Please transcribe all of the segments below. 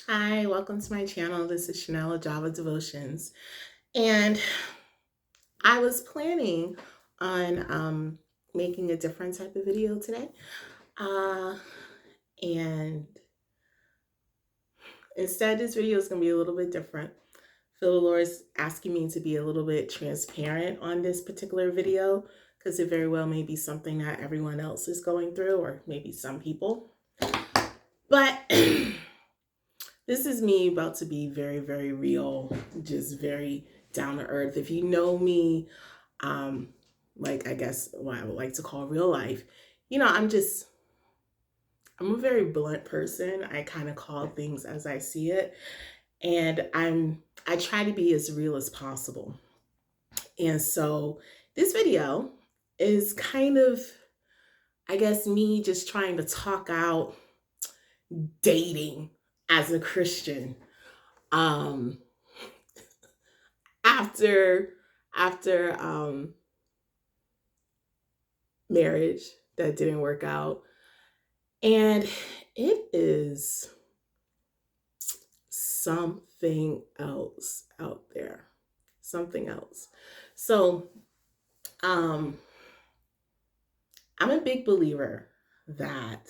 Hi, welcome to my channel. This is Chanel Java Devotions. And I was planning on making a different type of video today. Uh, and instead, this video is going to be a little bit different. I feel the Lord's asking me to be a little bit transparent on this particular video because it very well may be something that everyone else is going through, or maybe some people. But this is me about to be very, very real, just very down to earth. If you know me, like I guess what I would like to call real life, I'm a very blunt person. I kind of call things as I see it. And I try to be as real as possible. And so this video is kind of, I guess, me just trying to talk out dating as a Christian. Um, after marriage that didn't work out, and it is something else out there, something else. So um I'm a big believer that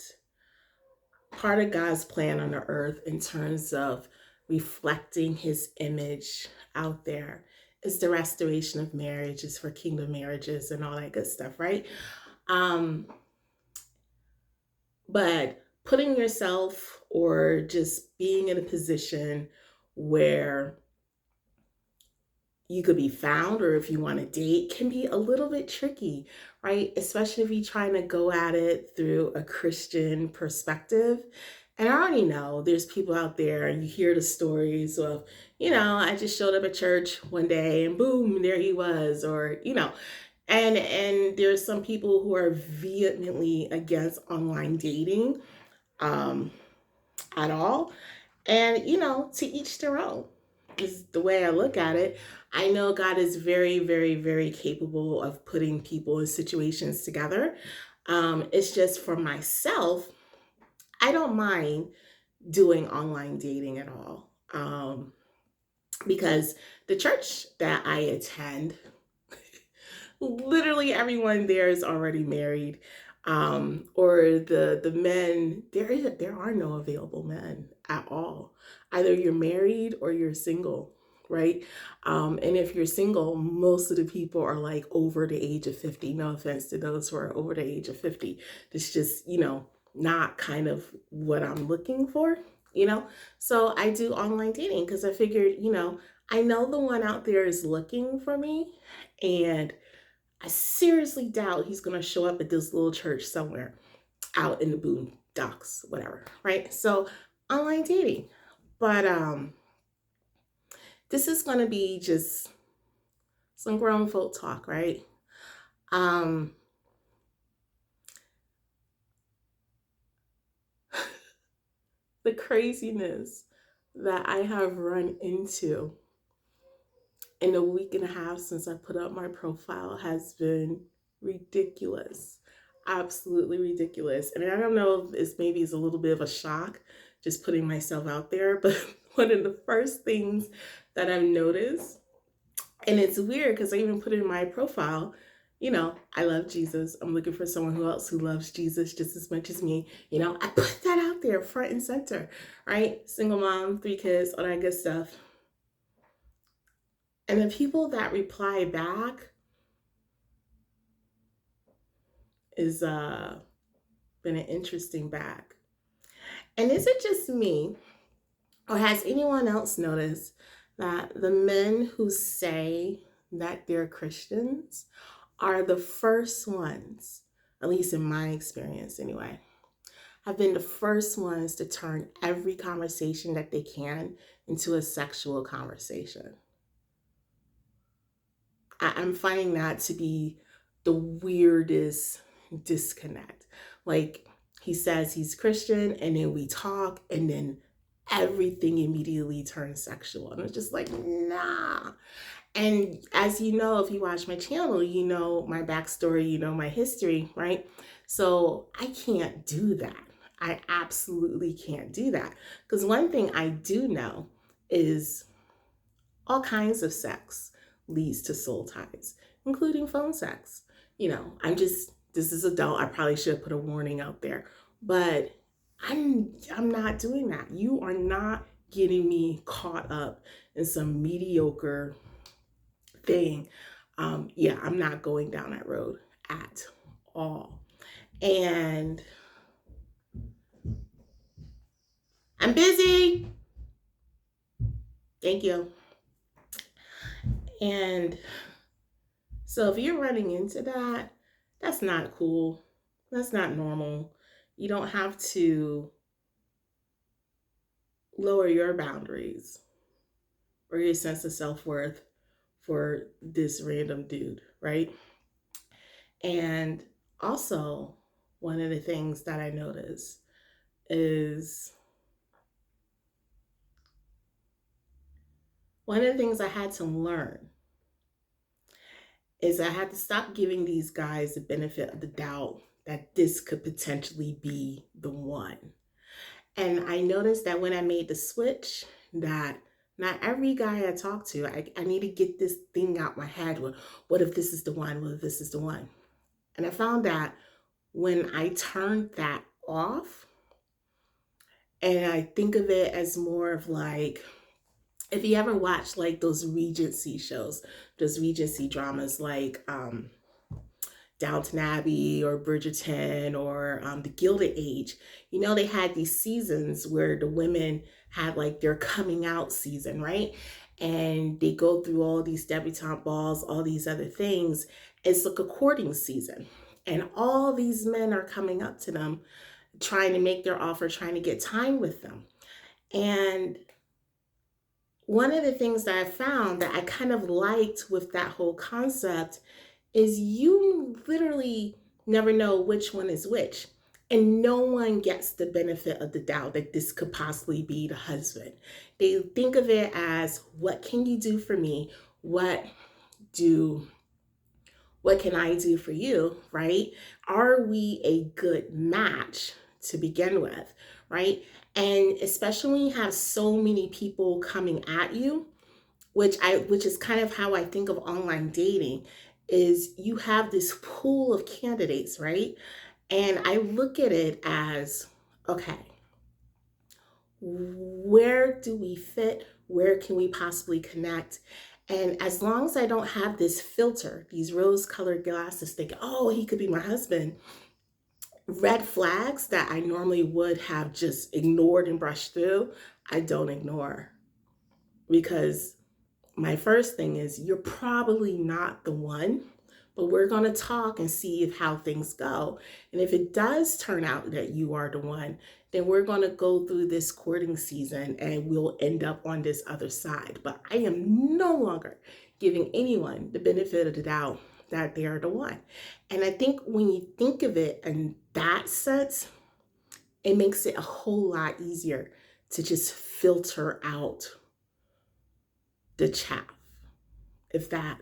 part of God's plan on the earth in terms of reflecting his image out there is the restoration of marriages for kingdom marriages and all that good stuff, right? Um, but putting yourself or just being in a position where you could be found or if you want to date can be a little bit tricky, right? Especially if you're trying to go at it through a Christian perspective. And I already know there's people out there and you hear the stories of, I just showed up at church one day and boom, there he was, or, and there's some people who are vehemently against online dating um, at all. And, to each their own is the way I look at it. I know God is very, very, very capable of putting people in situations together. It's just for myself, I don't mind doing online dating at all. Because the church that I attend, literally everyone there is already married. Or the men, there are no available men at all. Either you're married or you're single, right? And if you're single, most of the people are like over the age of 50. No offense to those who are over the age of 50. It's just, not kind of what I'm looking for, So I do online dating because I figured, I know the one out there is looking for me, and I seriously doubt he's going to show up at this little church somewhere out in the boondocks, whatever, right? So online dating. But this is going to be just some grown folk talk, right? Um the craziness that I have run into in the week and a half since I put up my profile has been ridiculous. Absolutely ridiculous. And I don't know if it's a little bit of a shock just putting myself out there, but one of the first things that I've noticed, and it's weird because I even put it in my profile, I love Jesus. I'm looking for someone who loves Jesus just as much as me. I put that out there front and center, right? Single mom, 3 kids, all that good stuff. And the people that reply back is been an interesting bag. And is it just me, or has anyone else noticed that the men who say that they're Christians are the first ones, at least in my experience anyway, have been the first ones to turn every conversation that they can into a sexual conversation? I'm finding that to be the weirdest disconnect. Like, he says he's Christian, and then we talk, and then everything immediately turns sexual. And it's just like, nah. And as you know, if you watch my channel, you know my backstory, you know my history, right? So I can't do that. I absolutely can't do that. Because one thing I do know is all kinds of sex leads to soul ties, including phone sex. This is adult. I probably should put a warning out there, but I'm not doing that. You are not getting me caught up in some mediocre thing. Yeah, I'm not going down that road at all. And I'm busy. Thank you. And so if you're running into that, that's not cool. That's not normal. You don't have to lower your boundaries or your sense of self worth for this random dude, right? And also, one of the things that I notice is one of the things I had to learn is I had to stop giving these guys the benefit of the doubt that this could potentially be the one. And I noticed that when I made the switch, that not every guy I talk to, I need to get this thing out my head. Well, what if this is the one? What if this is the one? And I found that when I turned that off, and I think of it as more of like, if you ever watch like those Regency shows, those Regency dramas like Downton Abbey or Bridgerton or The Gilded Age, they had these seasons where the women had like their coming out season, right? And they go through all these debutante balls, all these other things. It's like a courting season. And all these men are coming up to them, trying to make their offer, trying to get time with them. And one of the things that I found that I kind of liked with that whole concept is you literally never know which one is which. And no one gets the benefit of the doubt that this could possibly be the husband. They think of it as, what can you do for me? What can I do for you, right? Are we a good match to begin with, right? And especially when you have so many people coming at you, which is kind of how I think of online dating, is you have this pool of candidates, right? And I look at it as, okay, where do we fit? Where can we possibly connect? And as long as I don't have this filter, these rose colored glasses thinking, oh, he could be my husband, red flags that I normally would have just ignored and brushed through, I don't ignore. Because my first thing is, you're probably not the one, but we're going to talk and see how things go. And if it does turn out that you are the one, then we're going to go through this courting season and we'll end up on this other side. But I am no longer giving anyone the benefit of the doubt that they are the one. And I think when you think of it in that sense, it makes it a whole lot easier to just filter out the chaff, if that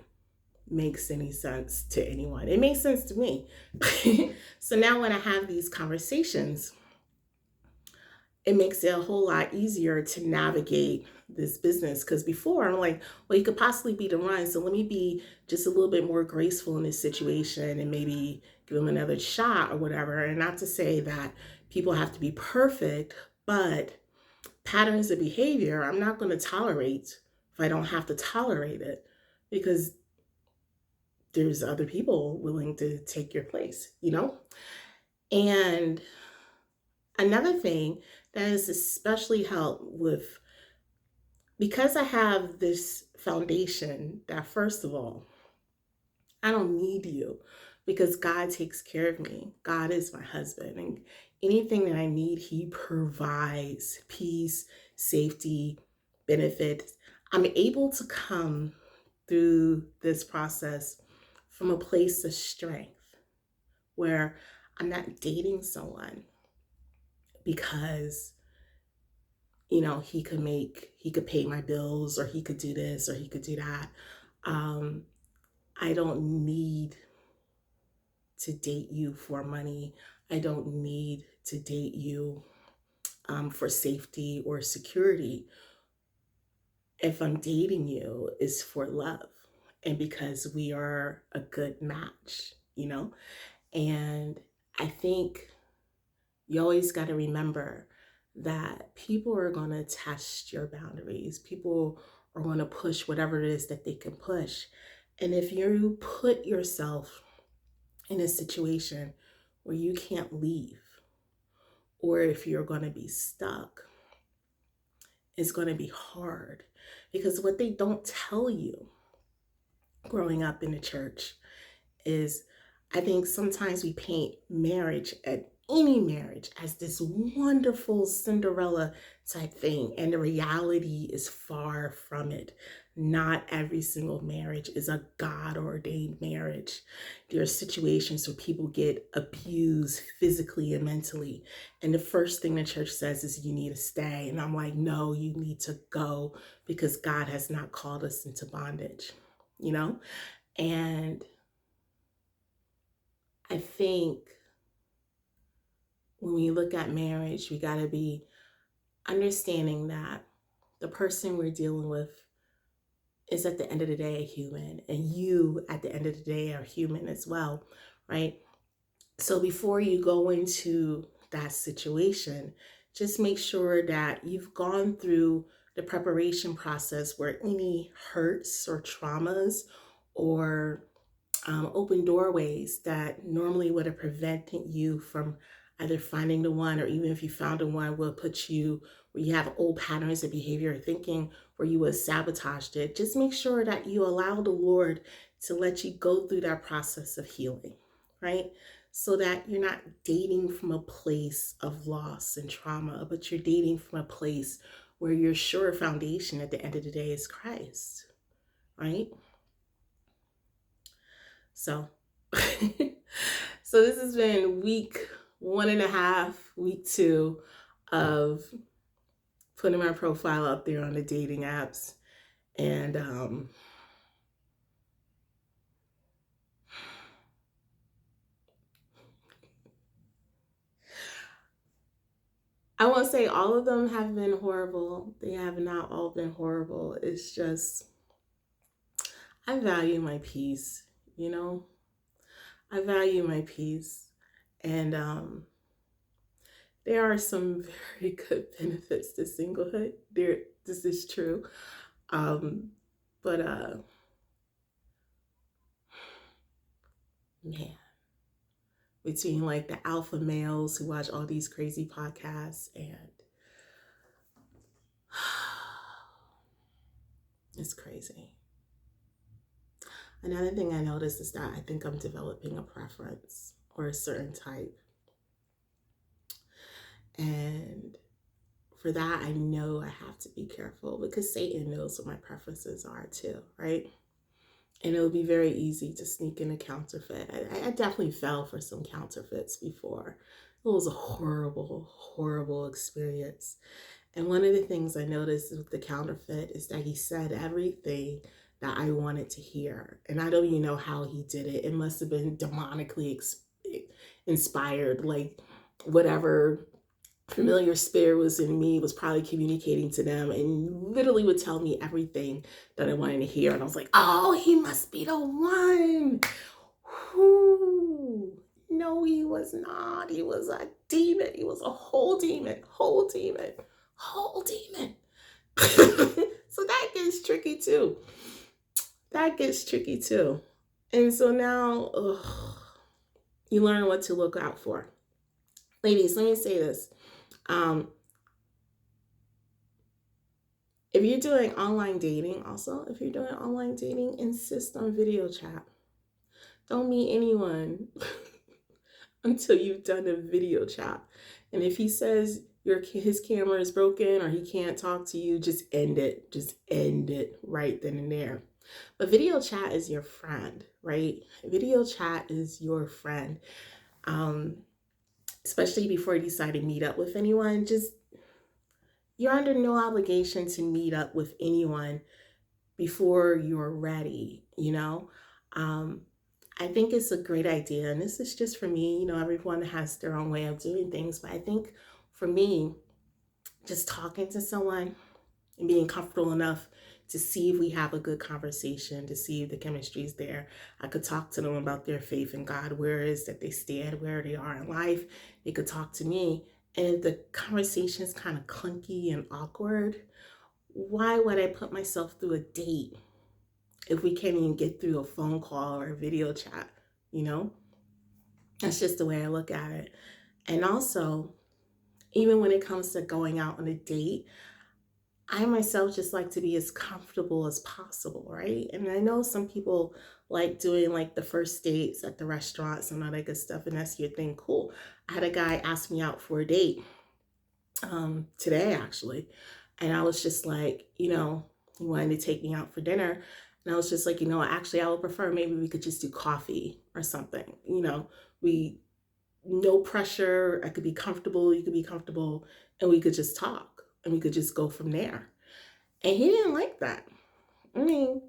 makes any sense to anyone. It makes sense to me. So now when I have these conversations, it makes it a whole lot easier to navigate this business. Because before, I'm like, well, you could possibly be the one, so let me be just a little bit more graceful in this situation and maybe give them another shot or whatever. And not to say that people have to be perfect, but patterns of behavior I'm not going to tolerate if I don't have to tolerate it, because there's other people willing to take your place, And another thing that has especially helped with, because I have this foundation that, first of all, I don't need you, because God takes care of me. God is my husband, and anything that I need, He provides peace, safety, benefits. I'm able to come through this process from a place of strength where I'm not dating someone because he could pay my bills, or he could do this, or he could do that. I don't need to date you for money. I don't need to date you for safety or security. If I'm dating you, is for love and because we are a good match, you know? And I think you always got to remember that people are going to test your boundaries. People are going to push whatever it is that they can push. And if you put yourself in a situation where you can't leave, or if you're going to be stuck, it's going to be hard. Because what they don't tell you growing up in the church is, I think sometimes we paint marriage, at any marriage, as this wonderful Cinderella type thing, and the reality is far from it. Not every single marriage is a God ordained marriage. There are situations where people get abused physically and mentally. And the first thing the church says is you need to stay. And I'm like, no, you need to go because God has not called us into bondage, you know? And I think when we look at marriage, we got to be understanding that the person we're dealing with is at the end of the day a human, and you at the end of the day are human as well, right? So before you go into that situation, just make sure that you've gone through the preparation process where any hurts or traumas or open doorways that normally would have prevented you from either finding the one, or even if you found the one, will put you where you have old patterns of behavior or thinking where you would sabotaged it. Just make sure that you allow the Lord to let you go through that process of healing, right? So that you're not dating from a place of loss and trauma, but you're dating from a place where your sure foundation at the end of the day is Christ, right? So, so this has been week 1.5, week 2 of putting my profile up there on the dating apps. And I won't say all of them have been horrible. They have not all been horrible. It's just, I value my peace, you know? I value my peace. And there are some very good benefits to singlehood. This is true. But man, between like the alpha males who watch all these crazy podcasts, and it's crazy. Another thing I noticed is that I think I'm developing a preference or a certain type. And for that, I know I have to be careful because Satan knows what my preferences are too, right? And it would be very easy to sneak in a counterfeit. I definitely fell for some counterfeits before. It was a horrible, horrible experience. And one of the things I noticed with the counterfeit is that he said everything that I wanted to hear. And I don't even know how he did it. It must have been demonically inspired, like whatever familiar spirit was in me was probably communicating to them and literally would tell me everything that I wanted to hear. And I was like, oh, he must be the one. Whoo. No, he was not. He was a demon. He was a whole demon, whole demon, whole demon. So that gets tricky too. That gets tricky too. And so now you learn what to look out for. Ladies, let me say this. If you're doing online dating, also, if you're doing online dating, insist on video chat. Don't meet anyone until you've done a video chat. And if he says his camera is broken or he can't talk to you, just end it. Just end it right then and there. But video chat is your friend, right? Video chat is your friend. Especially before you decide to meet up with anyone, you're under no obligation to meet up with anyone before you're ready, you know? I think it's a great idea. And this is just for me, everyone has their own way of doing things. But I think for me, just talking to someone and being comfortable enough to see if we have a good conversation, to see if the chemistry is there. I could talk to them about their faith in God, where it is that they stand, where they are in life. They could talk to me. And if the conversation is kind of clunky and awkward, why would I put myself through a date if we can't even get through a phone call or a video chat? You know, that's just the way I look at it. And also, even when it comes to going out on a date, I myself just like to be as comfortable as possible, right? And I know some people like doing like the first dates at the restaurants and all that good stuff, and that's your thing. Cool. I had a guy ask me out for a date today actually, and I was just like, he wanted to take me out for dinner, and I was just like, actually, I would prefer maybe we could just do coffee or something. We no pressure. I could be comfortable. You could be comfortable, and we could just talk, and we could just go from there. And he didn't like that. I mean,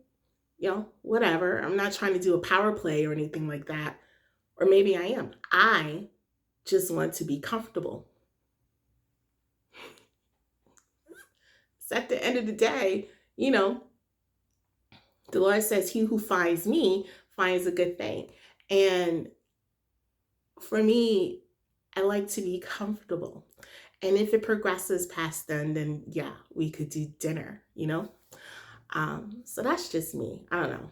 whatever. I'm not trying to do a power play or anything like that. Or maybe I am. I just want to be comfortable. So at the end of the day, the Lord says, he who finds me finds a good thing. And for me, I like to be comfortable. And if it progresses past then yeah, we could do dinner, So that's just me. I don't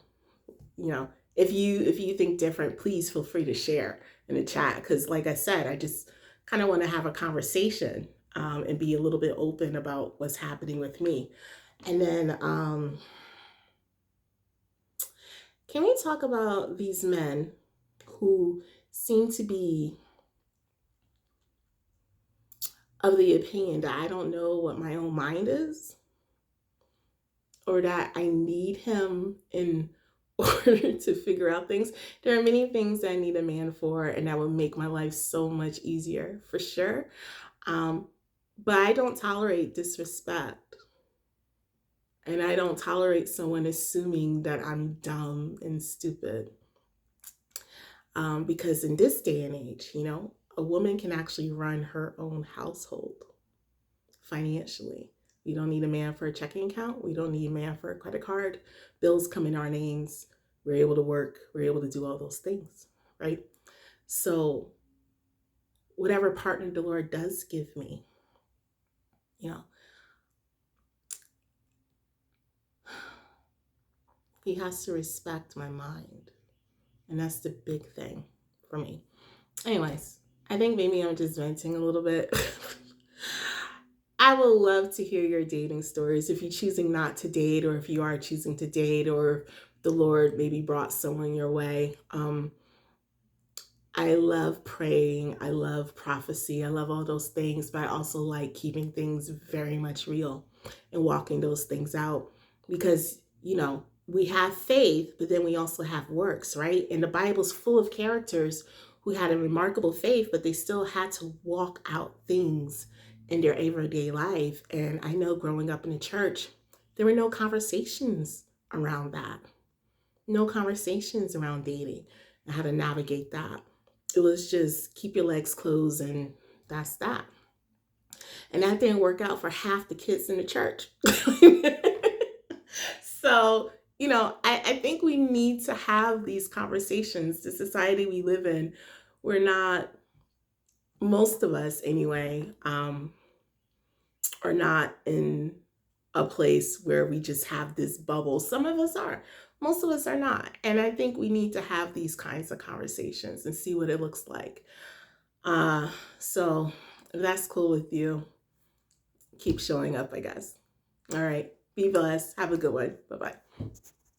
know. If you think different, please feel free to share in the chat. Because like I said, I just kind of want to have a conversation and be a little bit open about what's happening with me. And then can we talk about these men who seem to be of the opinion that I don't know what my own mind is, or that I need him in order to figure out things? There are many things I need a man for, and that would make my life so much easier, for sure. But I don't tolerate disrespect. And I don't tolerate someone assuming that I'm dumb and stupid. Because in this day and age, a woman can actually run her own household financially. We don't need a man for a checking account. We don't need a man for a credit card. Bills come in our names. We're able to work. We're able to do all those things, right? So whatever partner the Lord does give me, he has to respect my mind. And that's the big thing for me. Anyways, I think maybe I'm just venting a little bit. I would love to hear your dating stories. If you're choosing not to date, or if you are choosing to date, or the Lord maybe brought someone your way. I love praying. I love prophecy. I love all those things, but I also like keeping things very much real and walking those things out, because, we have faith, but then we also have works, right? And the Bible's full of characters who had a remarkable faith, but they still had to walk out things in their everyday life. And I know growing up in the church, there were no conversations around that. No conversations around dating and how to navigate that. It was just keep your legs closed, and that's that. And that didn't work out for half the kids in the church. So, I think we need to have these conversations. The society we live in, we're not, most of us anyway, are not in a place where we just have this bubble. Some of us are. Most of us are not. And I think we need to have these kinds of conversations and see what it looks like. So if that's cool with you, keep showing up, I guess. All right. Be blessed. Have a good one. Bye-bye.